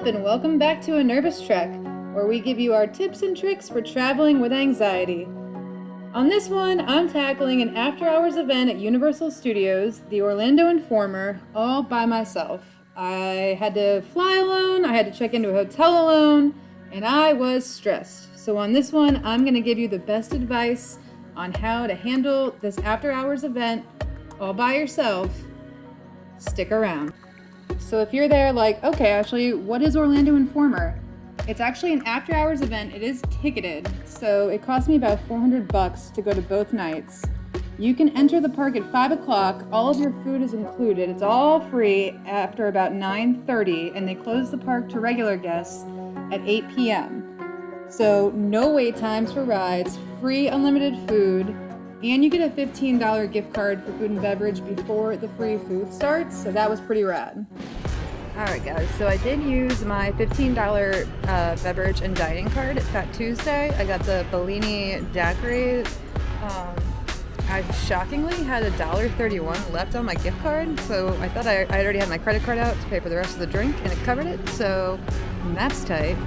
up and welcome back to A Nervous Trek, where we give you our tips and tricks for traveling with anxiety. On this one, I'm tackling an after-hours event at Universal Studios, the Orlando Informer, all by myself. I had to fly alone, I had to check into a hotel alone, and I was stressed. So on this one, I'm going to give you the best advice on how to handle this after-hours event all by yourself. Stick around. So if you're there like, okay, Ashley, what is Orlando Informer? It's actually an after-hours event. It is ticketed, so it cost me about $400 to go to both nights. You can enter the park at 5 o'clock. All of your food is included. It's all free after about 9:30, and they close the park to regular guests at 8 p.m. So no wait times for rides, free unlimited food, and you get a $15 gift card for food and beverage before the free food starts, so that was pretty rad. Alright guys, so I did use my $15 beverage and dining card at Fat Tuesday. I got the Bellini daiquiri. I shockingly had $1.31 left on my gift card, so I thought I already had my credit card out to pay for the rest of the drink, and it covered it, so that's tight.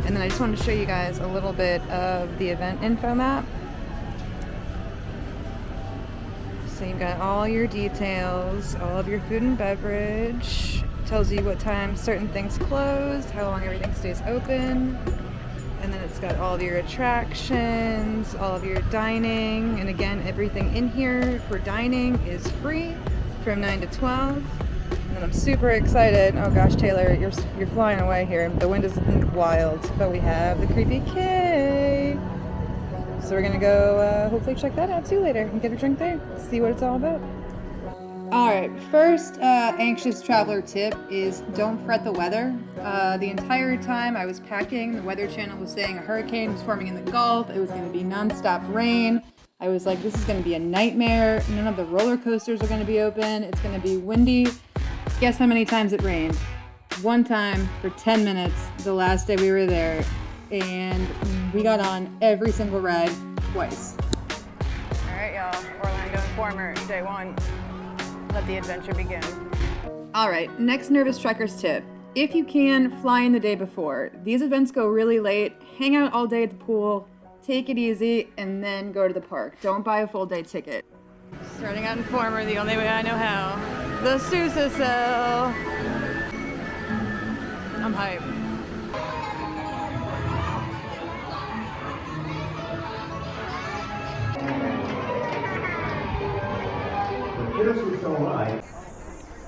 And then I just wanted to show you guys a little bit of the event info map. So you've got all your details, all of your food and beverage. Tells you what time certain things close, how long everything stays open, and then it's got all of your attractions, all of your dining, and again, everything in here for dining is free from 9 to 12. And then I'm super excited. Oh gosh, Taylor, you're flying away here. The wind is wild, but we have the Creepy K. So we're gonna go hopefully check that out too later and get a drink there, see what it's all about. Alright, first anxious traveler tip is don't fret the weather. The entire time I was packing, the Weather Channel was saying a hurricane was forming in the Gulf. It was going to be nonstop rain. I was like, this is going to be a nightmare. None of the roller coasters are going to be open. It's going to be windy. Guess how many times it rained? One time for 10 minutes the last day we were there. And we got on every single ride twice. Alright y'all, Orlando Informer, day one. Let the adventure begin. Alright, next Nervous Trekker's tip. If you can, fly in the day before. These events go really late. Hang out all day at the pool, take it easy, and then go to the park. Don't buy a full day ticket. Starting out Informer the only way I know how. The Sousa cell. I'm hyped.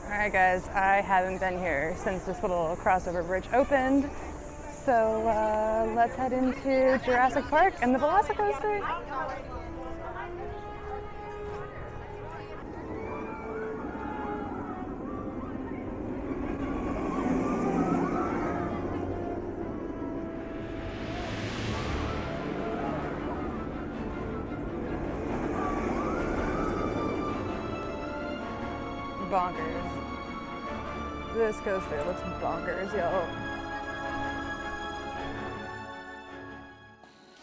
Alright guys, I haven't been here since this little crossover bridge opened, so let's head into Jurassic Park and the Velocicoaster. Bonkers. This coaster looks bonkers, yo.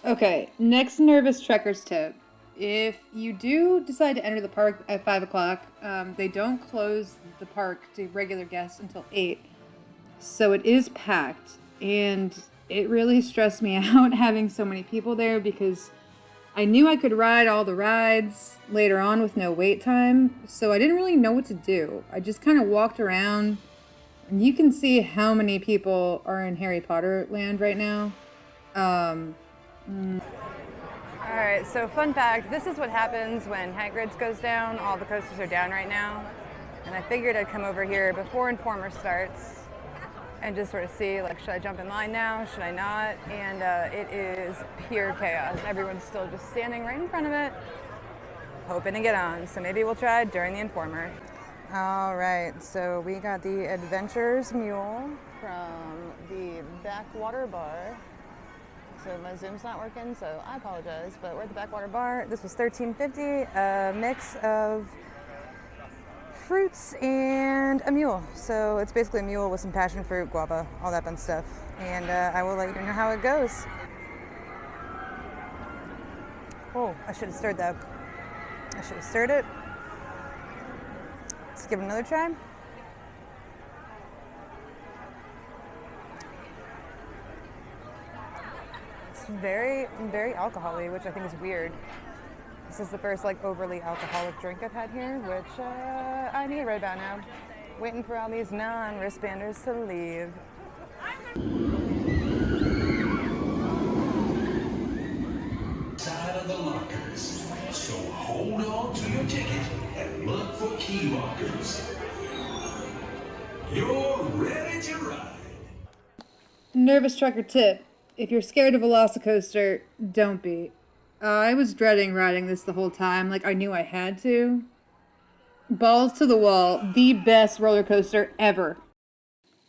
Okay, next Nervous Trekker's tip. If you do decide to enter the park at 5 o'clock, they don't close the park to regular guests until 8. So it is packed, and it really stressed me out having so many people there because I knew I could ride all the rides later on with no wait time, so I didn't really know what to do. I just kind of walked around, and you can see how many people are in Harry Potter land right now. Alright, so fun fact, this is what happens when Hagrid's goes down. All the coasters are down right now, and I figured I'd come over here before Informer starts and just sort of see, like, should I jump in line now? Should I not? And it is pure chaos. Everyone's still just standing right in front of it, hoping to get on. So maybe we'll try during the Informer. All right, so we got the Adventures Mule from the Backwater Bar. So my Zoom's not working, so I apologize, but we're at the Backwater Bar. This was $13.50, a mix of fruits and a mule. So it's basically a mule with some passion fruit, guava, all that fun stuff. And I will let you know how it goes. Oh, I should have stirred that. I should have stirred it. Let's give it another try. very, very alcohol-y, which I think is weird. This is the first like overly alcoholic drink I've had here, which I need right about now. Waiting for all these non-wristbanders to leave. Side of the lockers. So hold on to your ticket and look for key markers. You're ready to ride. Nervous trucker tip. If you're scared of Velocicoaster, don't be. I was dreading riding this the whole time, like I knew I had to. Balls to the wall, the best roller coaster ever.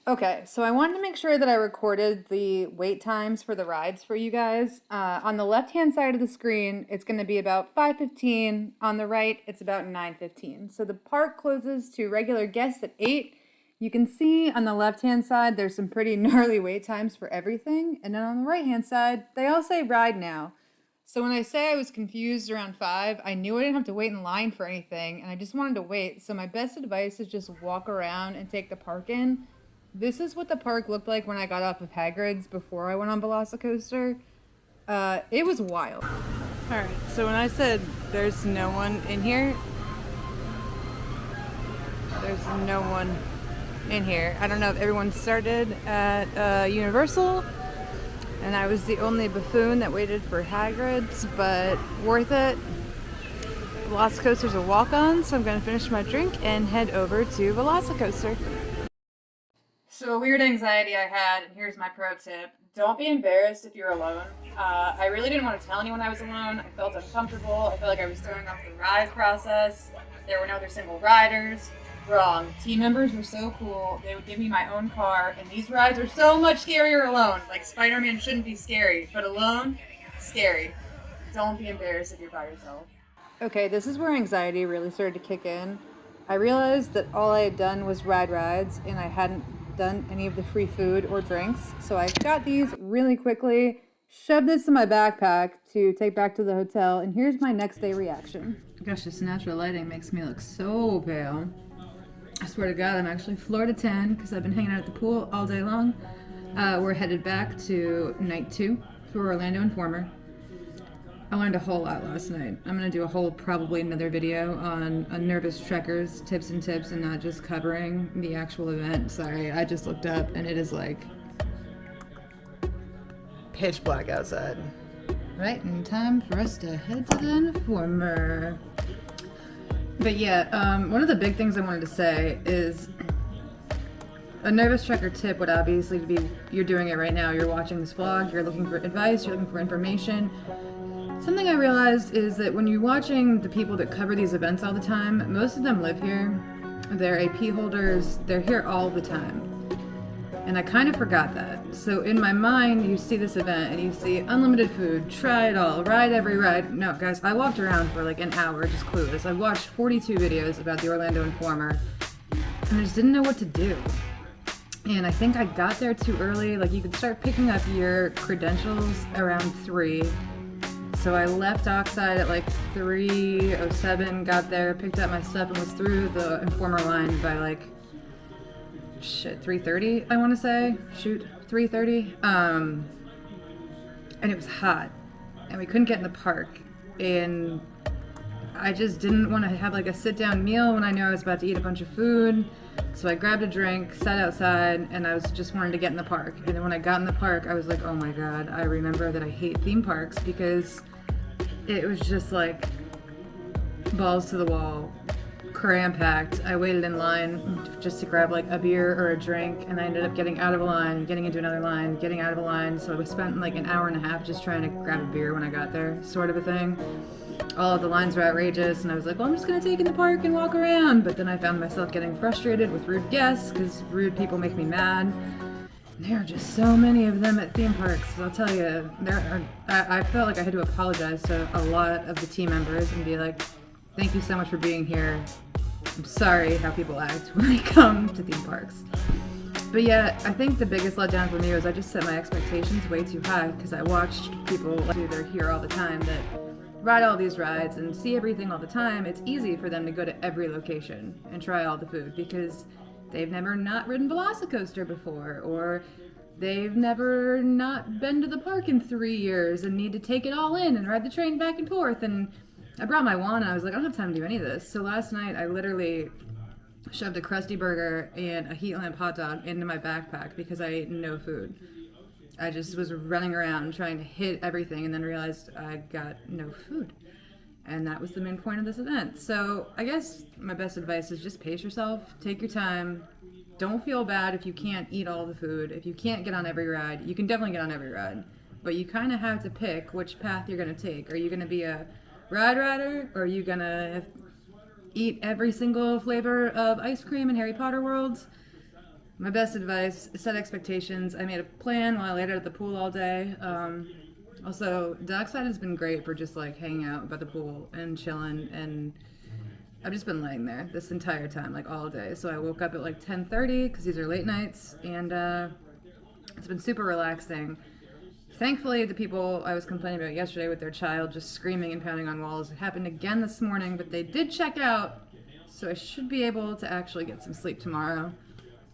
Okay, so I wanted to make sure that I recorded the wait times for the rides for you guys. On the left-hand side of the screen, it's going to be about 5:15. On the right, it's about 9:15. So the park closes to regular guests at 8. You can see on the left-hand side, there's some pretty gnarly wait times for everything. And then on the right-hand side, they all say ride now. So when I say I was confused around 5, I knew I didn't have to wait in line for anything, and I just wanted to wait. So my best advice is just walk around and take the park in. This is what the park looked like when I got off of Hagrid's before I went on Velocicoaster. It was wild. Alright, so when I said there's no one in here, there's no one in here. I don't know if everyone started at Universal and I was the only buffoon that waited for Hagrid's, but worth it. Velocicoaster's a walk-on, so I'm going to finish my drink and head over to Velocicoaster. So a weird anxiety I had, and here's my pro tip. Don't be embarrassed if you're alone. I really didn't want to tell anyone I was alone. I felt uncomfortable. I felt like I was throwing off the ride process. There were no other single riders. Wrong. Team members were so cool. They would give me my own car, and these rides are so much scarier alone. Like Spider-Man shouldn't be scary, but alone, scary. Don't be embarrassed if you're by yourself. Okay, this is where anxiety really started to kick in. I realized that all I had done was ride rides, and I hadn't done any of the free food or drinks. So I got these really quickly, shoved this in my backpack to take back to the hotel, and here's my next day reaction. Gosh, this natural lighting makes me look so pale. I swear to God, I'm actually Florida tan because I've been hanging out at the pool all day long. We're headed back to night 2 for Orlando Informer. I learned a whole lot last night. I'm going to do probably another video on nervous trekkers, tips and not just covering the actual event. Sorry, I just looked up and it is like pitch black outside. Right, and time for us to head to the Informer. But yeah, one of the big things I wanted to say is a nervous trekker tip would obviously be, you're doing it right now, you're watching this vlog, you're looking for advice, you're looking for information. Something I realized is that when you're watching the people that cover these events all the time, most of them live here. They're AP holders, they're here all the time. And I kind of forgot that. So in my mind, you see this event and you see unlimited food, try it all, ride every ride. No, guys, I walked around for like an hour just clueless. I watched 42 videos about the Orlando Informer and I just didn't know what to do. And I think I got there too early. Like you could start picking up your credentials around 3. So I left Dockside at like 3:07, got there, picked up my stuff and was through the Informer line by like 3:30, I want to say. 3:30. And it was hot, and we couldn't get in the park, and I just didn't want to have like a sit-down meal when I knew I was about to eat a bunch of food. So I grabbed a drink, sat outside, and I was just wanting to get in the park. And then when I got in the park, I was like, oh my God, I remember that I hate theme parks because it was just like balls to the wall, cram-packed. I waited in line just to grab like a beer or a drink, and I ended up getting out of a line, getting into another line, getting out of a line. So I spent like an hour and a half just trying to grab a beer when I got there, sort of a thing. All of the lines were outrageous, and I was like, well, I'm just gonna take in the park and walk around. But then I found myself getting frustrated with rude guests because rude people make me mad. And there are just so many of them at theme parks. I'll tell you, I felt like I had to apologize to a lot of the team members and be like, thank you so much for being here. I'm sorry how people act when they come to theme parks. But yeah, I think the biggest letdown for me was I just set my expectations way too high because I watched people who they're here all the time that ride all these rides and see everything all the time. It's easy for them to go to every location and try all the food because they've never not ridden Velocicoaster before, or they've never not been to the park in 3 years and need to take it all in and ride the train back and forth. And I brought my wand and I was like, I don't have time to do any of this. So last night I literally shoved a Krusty Burger and a Heat Lamp hot dog into my backpack because I ate no food. I just was running around trying to hit everything and then realized I got no food. And that was the main point of this event. So I guess my best advice is just pace yourself, take your time. Don't feel bad if you can't eat all the food. If you can't get on every ride, you can definitely get on every ride. But you kind of have to pick which path you're going to take. Are you going to be a ride rider, or are you going to eat every single flavor of ice cream in Harry Potter world? My best advice is set expectations. I made a plan while I laid out at the pool all day. Also, Dockside has been great for just like hanging out by the pool and chilling, and I've just been laying there this entire time, like all day. So I woke up at like 10:30 because these are late nights, and it's been super relaxing. Thankfully, the people I was complaining about yesterday with their child just screaming and pounding on walls, it happened again this morning, but they did check out, so I should be able to actually get some sleep tomorrow.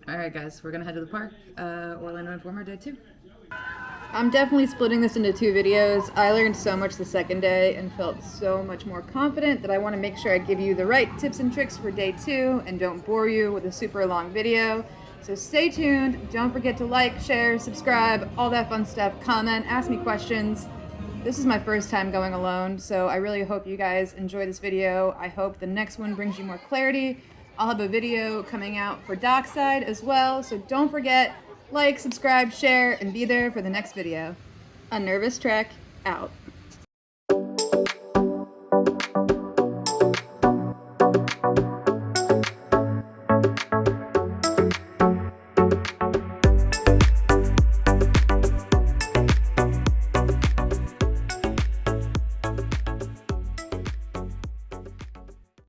All right, guys, we're gonna head to the park. Orlando Informer Day 2. I'm definitely splitting this into 2 videos. I learned so much the second day and felt so much more confident that I want to make sure I give you the right tips and tricks for day 2 and don't bore you with a super long video. So stay tuned. Don't forget to like, share, subscribe, all that fun stuff. Comment, ask me questions. This is my first time going alone, so I really hope you guys enjoy this video. I hope the next one brings you more clarity. I'll have a video coming out for Dockside as well, so don't forget, like, subscribe, share, and be there for the next video. A Nervous Trek, out.